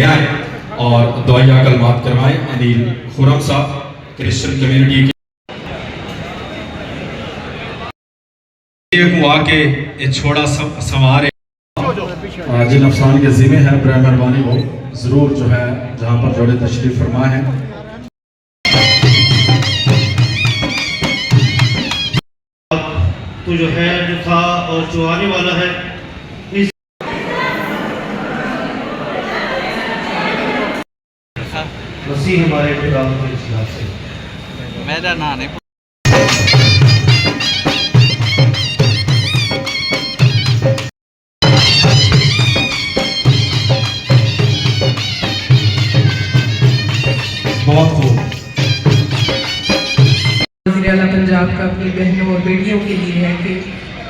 आए और दुआया कलमात करवाएं। अनिल खुरम साहब क्रिश्चियन कम्युनिटी के हुआ के ये छोड़ा सवार जिन अफसान के जिम्मे है बर मेहरबानी वो ज़रूर जो है जहाँ पर जोड़े तशरीफ फरमा है। तो जो है जो था और जो आने वाला है मसीह हमारे खुदा के खिलाफ से मेरा नाम नहीं बहुत खूब वज़ीर आला पंजाब का अपनी बहनों और बेटियों के लिए है कि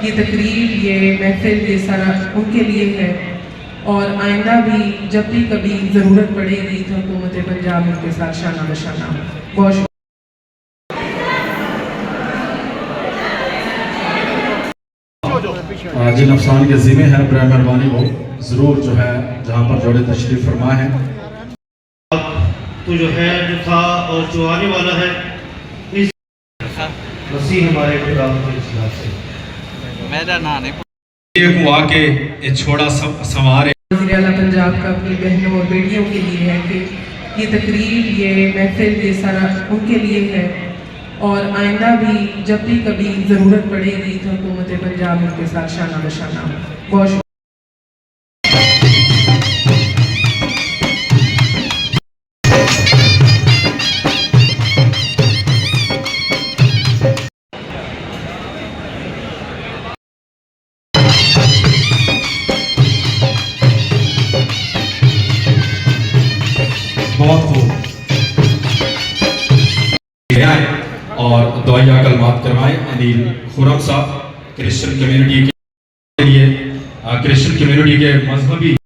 ये तकरीर ये महफिल ये सारा उनके लिए है और आइंदा भी जब भी कभी ज़रूरत पड़ेगी तो हुकूमत पंजाब उनके साथ शाना बशाना। बहुत जिन अफसान के जिम्मे है बर मेहरबानी वो ज़रूर जो है जहाँ पर जोड़े तशरीफ फरमा है। तो जो है जो था और जो आने वाला है मसीह हमारे खुदा के खिलाफ से मेरा नाम नहीं हुआ के ये छोड़ा सवार वज़ीर आला पंजाब का अपनी बहनों और बेटियों के लिए है कि ये तकरीर ये महफिल ये सारा उनके लिए है और आइंदा भी जब भी कभी ज़रूरत पड़ेगी तो हुकूमत पंजाब उनके साथ शाना बशाना। बहुत बहुत खूब आए और दुआया कलमात करवाएं। अनिल खुरम साहब क्रिश्चियन कम्युनिटी के लिए क्रिश्चियन कम्युनिटी के मजहबी